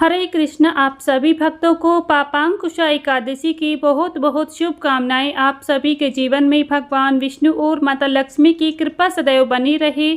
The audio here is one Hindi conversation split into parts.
हरे कृष्ण। आप सभी भक्तों को पापांकुशा एकादशी की बहुत बहुत शुभकामनाएं। आप सभी के जीवन में भगवान विष्णु और माता लक्ष्मी की कृपा सदैव बनी रहे।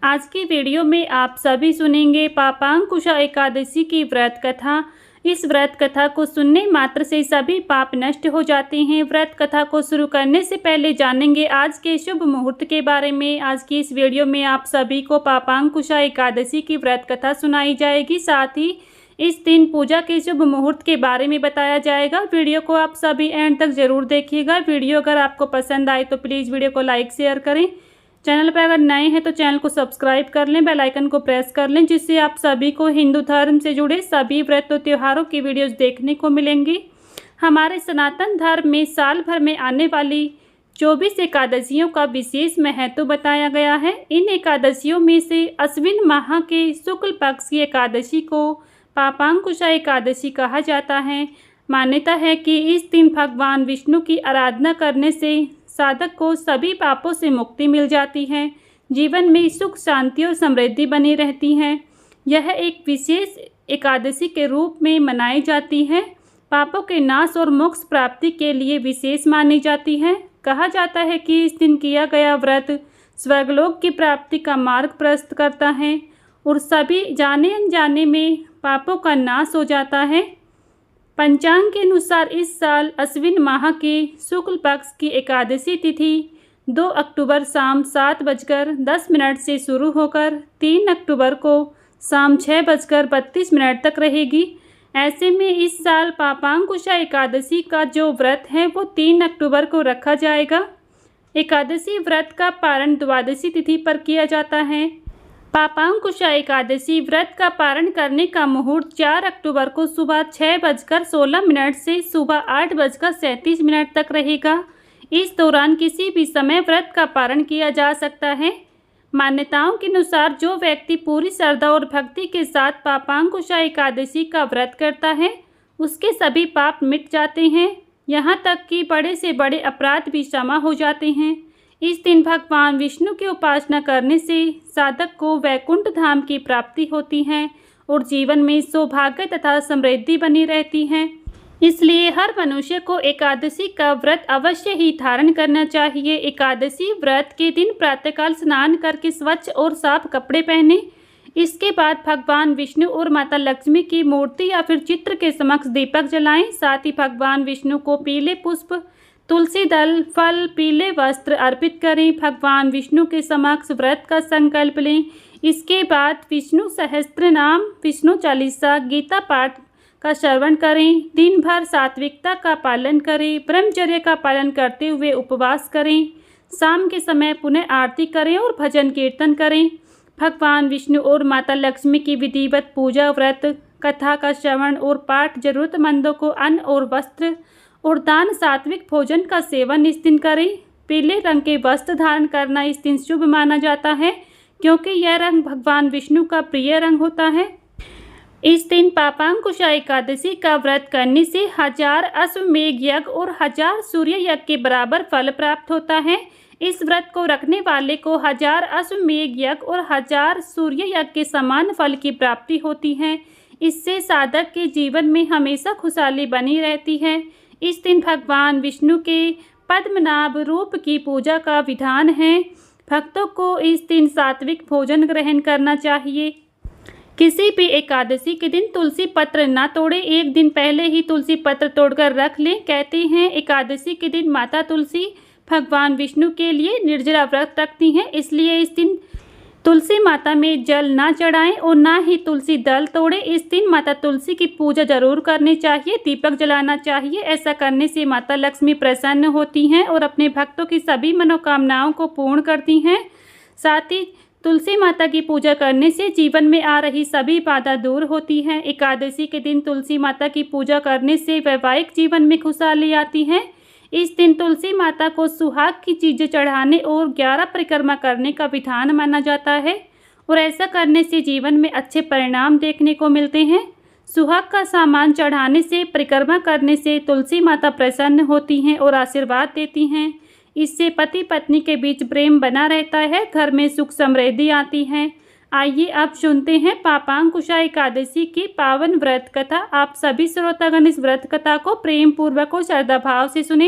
आज की वीडियो में आप सभी सुनेंगे पापांकुशा एकादशी की व्रत कथा। इस व्रत कथा को सुनने मात्र से सभी पाप नष्ट हो जाते हैं। व्रत कथा को शुरू करने से पहले जानेंगे आज के शुभ मुहूर्त के बारे में। आज की इस वीडियो में आप सभी को पापांकुशा एकादशी की व्रत कथा सुनाई जाएगी। साथ ही इस दिन पूजा के शुभ मुहूर्त के बारे में बताया जाएगा। वीडियो को आप सभी एंड तक जरूर देखिएगा। वीडियो अगर आपको पसंद आए तो प्लीज़ वीडियो को लाइक शेयर करें। चैनल पर अगर नए हैं तो चैनल को सब्सक्राइब कर लें, बेल आइकन को प्रेस कर लें, जिससे आप सभी को हिंदू धर्म से जुड़े सभी व्रत और त्योहारों की वीडियोज़ देखने को मिलेंगी। हमारे सनातन धर्म में साल भर में आने वाली 24 एकादशियों का विशेष महत्व बताया गया है। इन एकादशियों में से अश्विन माह के शुक्ल पक्ष की एकादशी को पापांकुशा एकादशी कहा जाता है। मान्यता है कि इस दिन भगवान विष्णु की आराधना करने से साधक को सभी पापों से मुक्ति मिल जाती है। जीवन में सुख शांति और समृद्धि बनी रहती है। यह एक विशेष एकादशी के रूप में मनाई जाती है। पापों के नाश और मोक्ष प्राप्ति के लिए विशेष मानी जाती है। कहा जाता है कि इस दिन किया गया व्रत स्वर्गलोक की प्राप्ति का मार्ग प्रशस्त करता है और सभी जाने अनजाने में पापों का नाश हो जाता है। पंचांग के अनुसार इस साल अश्विन माह के शुक्ल पक्ष की एकादशी तिथि 2 अक्टूबर शाम 7:10 से शुरू होकर 3 अक्टूबर को शाम 6:32 तक रहेगी। ऐसे में इस साल पापांकुशा एकादशी का जो व्रत है वो 3 अक्टूबर को रखा जाएगा। एकादशी व्रत का पारण द्वादशी तिथि पर किया जाता है। पापांकुशा एकादशी व्रत का पारण करने का मुहूर्त 4 अक्टूबर को सुबह 6:16 से सुबह 8:37 तक रहेगा। इस दौरान किसी भी समय व्रत का पारण किया जा सकता है। मान्यताओं के अनुसार जो व्यक्ति पूरी श्रद्धा और भक्ति के साथ पापांकुशा एकादशी का व्रत करता है उसके सभी पाप मिट जाते हैं। यहाँ तक कि बड़े से बड़े अपराध भी क्षमा हो जाते हैं। इस दिन भगवान विष्णु की उपासना करने से साधक को वैकुंठ धाम की प्राप्ति होती है और जीवन में सौभाग्य तथा समृद्धि बनी रहती है। इसलिए हर मनुष्य को एकादशी का व्रत अवश्य ही धारण करना चाहिए। एकादशी व्रत के दिन प्रातःकाल स्नान करके स्वच्छ और साफ कपड़े पहने। इसके बाद भगवान विष्णु और माता लक्ष्मी की मूर्ति या फिर चित्र के समक्ष दीपक जलाएं। साथ ही भगवान विष्णु को पीले पुष्प, तुलसी दल, फल, पीले वस्त्र अर्पित करें। भगवान विष्णु के समक्ष व्रत का संकल्प लें। इसके बाद विष्णु सहस्त्र नाम, विष्णु चालीसा, गीता पाठ का श्रवण करें। दिन भर सात्विकता का पालन करें। ब्रह्मचर्य का पालन करते हुए उपवास करें। शाम के समय पुनः आरती करें और भजन कीर्तन करें। भगवान विष्णु और माता लक्ष्मी की विधिवत पूजा, व्रत कथा का श्रवण और पाठ, जरूरतमंदों को अन्न और वस्त्र और दान, सात्विक भोजन का सेवन इस दिन करें। पीले रंग के वस्त्र धारण करना इस दिन शुभ माना जाता है क्योंकि यह रंग भगवान विष्णु का प्रिय रंग होता है। इस दिन पापांकुशा एकादशी का व्रत करने से 1000 अश्वमेघ यज्ञ और 1000 सूर्य यज्ञ के बराबर फल प्राप्त होता है। इस व्रत को रखने वाले को 1000 अश्वमेघ यज्ञ और 1000 सूर्य यज्ञ के समान फल की प्राप्ति होती है। इससे साधक के जीवन में हमेशा खुशहाली बनी रहती है। इस दिन भगवान विष्णु के पद्मनाभ रूप की पूजा का विधान है। भक्तों को इस दिन सात्विक भोजन ग्रहण करना चाहिए। किसी भी एकादशी के दिन तुलसी पत्र ना तोड़े। एक दिन पहले ही तुलसी पत्र तोड़कर रख लें। कहते हैं एकादशी के दिन माता तुलसी भगवान विष्णु के लिए निर्जला व्रत रखती हैं, इसलिए इस दिन तुलसी माता में जल ना चढ़ाएं और ना ही तुलसी दल तोड़े। इस दिन माता तुलसी की पूजा जरूर करनी चाहिए, दीपक जलाना चाहिए। ऐसा करने से माता लक्ष्मी प्रसन्न होती हैं और अपने भक्तों की सभी मनोकामनाओं को पूर्ण करती हैं। साथ ही तुलसी माता की पूजा करने से जीवन में आ रही सभी बाधा दूर होती है। एकादशी के दिन तुलसी माता की पूजा करने से वैवाहिक जीवन में खुशहाली आती है। इस दिन तुलसी माता को सुहाग की चीज़ें चढ़ाने और 11 परिक्रमा करने का विधान माना जाता है और ऐसा करने से जीवन में अच्छे परिणाम देखने को मिलते हैं। सुहाग का सामान चढ़ाने से, परिक्रमा करने से तुलसी माता प्रसन्न होती हैं और आशीर्वाद देती हैं। इससे पति पत्नी के बीच प्रेम बना रहता है, घर में सुख समृद्धि आती है। आइए अब सुनते हैं पापांकुशा एकादशी की पावन व्रत कथा। आप सभी श्रोतागण इस व्रत कथा को प्रेम पूर्वक और श्रद्धा भाव से सुने।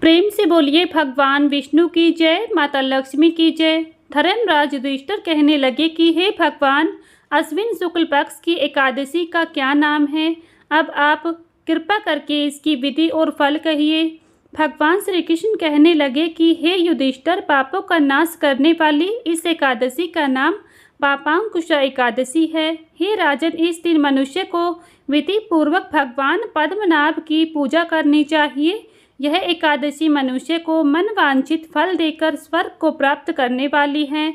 प्रेम से बोलिए भगवान विष्णु की जय, माता लक्ष्मी की जय। धर्मराज युधिष्ठिर कहने लगे कि हे भगवान, अश्विन शुक्ल पक्ष की एकादशी का क्या नाम है? अब आप कृपा करके इसकी विधि और फल कहिए। भगवान श्री कृष्ण कहने लगे कि हे युधिष्ठिर, पापों का नाश करने वाली इस एकादशी का नाम पापांकुशा एकादशी है। हे राजन, इस दिन मनुष्य को विधि पूर्वक भगवान पद्मनाभ की पूजा करनी चाहिए। यह एकादशी मनुष्य को मनवांछित फल देकर स्वर्ग को प्राप्त करने वाली है।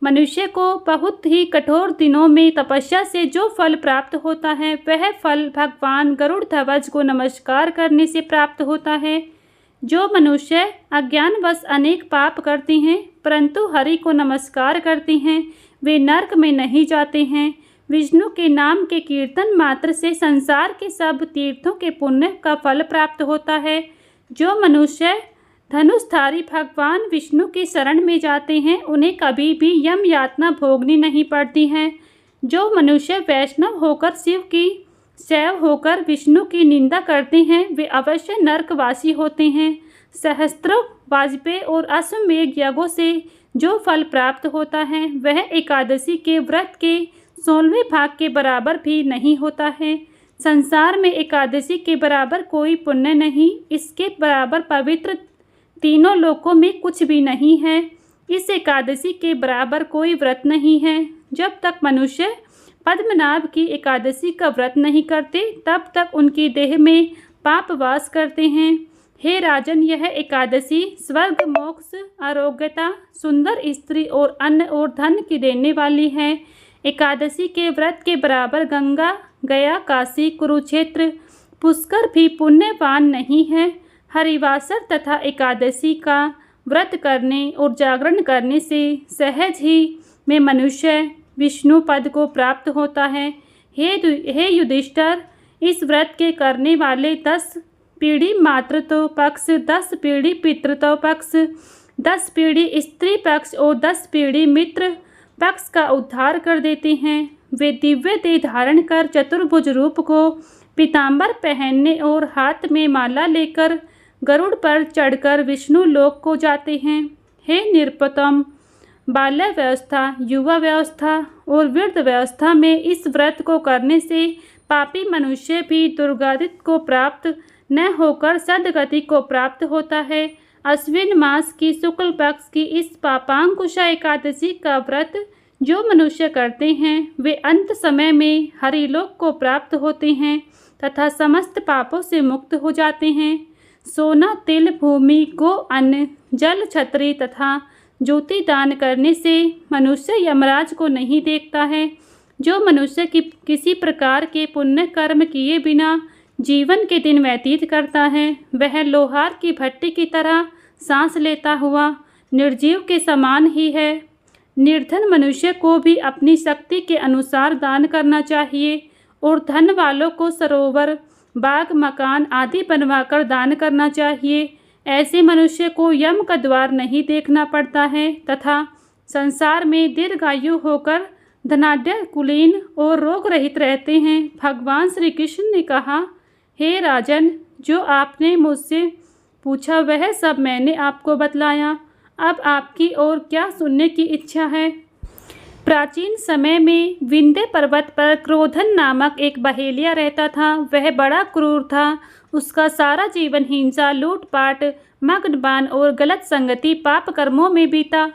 मनुष्य को बहुत ही कठोर दिनों में तपस्या से जो फल प्राप्त होता है, वह फल भगवान गरुड़ ध्वज को नमस्कार करने से प्राप्त होता है। जो मनुष्य अज्ञानवश अनेक पाप करते हैं परंतु हरि को नमस्कार करते हैं, वे नरक में नहीं जाते हैं। विष्णु के नाम के कीर्तन मात्र से संसार के सब तीर्थों के पुण्य का फल प्राप्त होता है। जो मनुष्य धनुषधारी भगवान विष्णु की शरण में जाते हैं, उन्हें कभी भी यम यातना भोगनी नहीं पड़ती है। जो मनुष्य वैष्णव होकर शिव की शैव होकर विष्णु की निंदा करते हैं, वे अवश्य नरकवासी होते हैं। सहस्त्रों वाजपेयी और अश्वमेध यज्ञों से जो फल प्राप्त होता है, वह एकादशी के व्रत के 16वें भाग के बराबर भी नहीं होता है। संसार में एकादशी के बराबर कोई पुण्य नहीं, इसके बराबर पवित्र तीनों लोकों में कुछ भी नहीं है। इस एकादशी के बराबर कोई व्रत नहीं है। जब तक मनुष्य पद्मनाभ की एकादशी का व्रत नहीं करते, तब तक उनकी देह में पाप वास करते हैं। हे राजन, यह एकादशी स्वर्ग, मोक्ष, आरोग्यता, सुंदर स्त्री और अन्न और धन की देने वाली है। एकादशी के व्रत के बराबर गंगा, गया, काशी, कुरुक्षेत्र, पुष्कर भी पुण्यवान नहीं है। हरिवासर तथा एकादशी का व्रत करने और जागरण करने से सहज ही में मनुष्य विष्णु पद को प्राप्त होता है। हे युधिष्ठिर, इस व्रत के करने वाले 10 पीढ़ी मातृत्व पक्ष, 10 पीढ़ी पितृत्व पक्ष, 10 पीढ़ी स्त्री पक्ष और 10 पीढ़ी मित्र पक्ष का उद्धार कर देते हैं। वे दिव्य देह धारण कर चतुर्भुज रूप को पीतांबर पहनने और हाथ में माला लेकर गरुड़ पर चढ़कर विष्णु लोक को जाते हैं। हे निरुपम, बाल्य व्यवस्था, युवा व्यवस्था और वृद्ध व्यवस्था में इस व्रत को करने से पापी मनुष्य भी दुर्गति को प्राप्त न होकर सद्गति को प्राप्त होता है। अश्विन मास की शुक्ल पक्ष की इस पापांकुशा एकादशी का व्रत जो मनुष्य करते हैं, वे अंत समय में हरिलोक को प्राप्त होते हैं तथा समस्त पापों से मुक्त हो जाते हैं। सोना, तिल, भूमि, गो, अन्न, जल, छत्री तथा ज्योति दान करने से मनुष्य यमराज को नहीं देखता है। जो मनुष्य किसी प्रकार के पुण्य कर्म किए बिना जीवन के दिन व्यतीत करता है, वह लोहार की भट्टी की तरह सांस लेता हुआ निर्जीव के समान ही है। निर्धन मनुष्य को भी अपनी शक्ति के अनुसार दान करना चाहिए और धन वालों को सरोवर, बाग, मकान आदि बनवाकर दान करना चाहिए। ऐसे मनुष्य को यम का द्वार नहीं देखना पड़ता है तथा संसार में दीर्घायु होकर धनाढ्य, कुलीन और रोग रहित रहते हैं। भगवान श्री कृष्ण ने कहा, हे राजन, जो आपने मुझसे पूछा वह सब मैंने आपको बतलाया। अब आपकी और क्या सुनने की इच्छा है? प्राचीन समय में विंध्य पर्वत पर क्रोधन नामक एक बहेलिया रहता था। वह बड़ा क्रूर था। उसका सारा जीवन हिंसा, लूटपाट, मद्यपान और गलत संगति पाप कर्मों में बीता।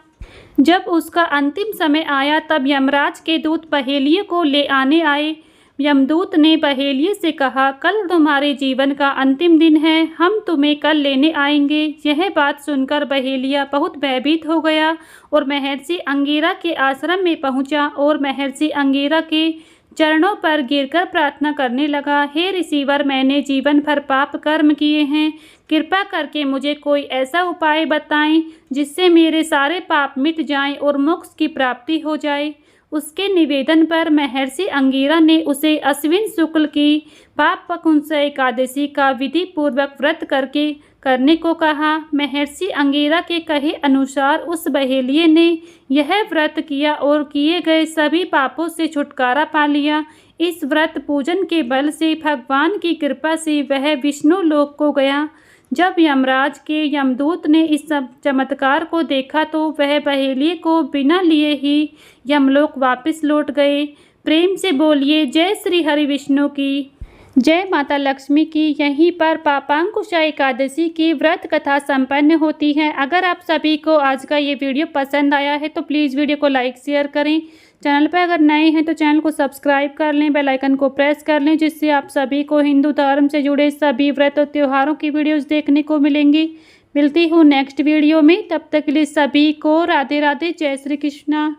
जब उसका अंतिम समय आया तब यमराज के दूत बहेलिये को ले आने आए। यमदूत ने बहेलिये से कहा, कल तुम्हारे जीवन का अंतिम दिन है, हम तुम्हें कल लेने आएंगे। यह बात सुनकर बहेलिया बहुत भयभीत हो गया और महर्षि अंगिरा के आश्रम में पहुंचा और महर्षि अंगिरा के चरणों पर गिरकर प्रार्थना करने लगा, हे ऋषिवर, मैंने जीवन भर पाप कर्म किए हैं, कृपा करके मुझे कोई ऐसा उपाय बताएं जिससे मेरे सारे पाप मिट जाएं और मोक्ष की प्राप्ति हो जाए। उसके निवेदन पर महर्षि अंगिरा ने उसे अश्विन शुक्ल की पापकुंसा एकादशी का विधि पूर्वक व्रत करने को कहा। महर्षि अंगिरा के कहे अनुसार उस बहेलिये ने यह व्रत किया और किए गए सभी पापों से छुटकारा पा लिया। इस व्रत पूजन के बल से भगवान की कृपा से वह विष्णु लोक को गया। जब यमराज के यमदूत ने इस चमत्कार को देखा तो वह बहेलिये को बिना लिए ही यमलोक वापस लौट गए। प्रेम से बोलिए जय श्री हरि विष्णु की, जय माता लक्ष्मी की। यहीं पर पापांकुशा एकादशी की व्रत कथा संपन्न होती है। अगर आप सभी को आज का ये वीडियो पसंद आया है तो प्लीज़ वीडियो को लाइक शेयर करें। चैनल पर अगर नए हैं तो चैनल को सब्सक्राइब कर लें, बेल आइकन को प्रेस कर लें, जिससे आप सभी को हिंदू धर्म से जुड़े सभी व्रत और त्योहारों की वीडियोस देखने को मिलेंगी। मिलती हूँ नेक्स्ट वीडियो में, तब तक के लिए सभी को राधे राधे, जय श्री कृष्णा।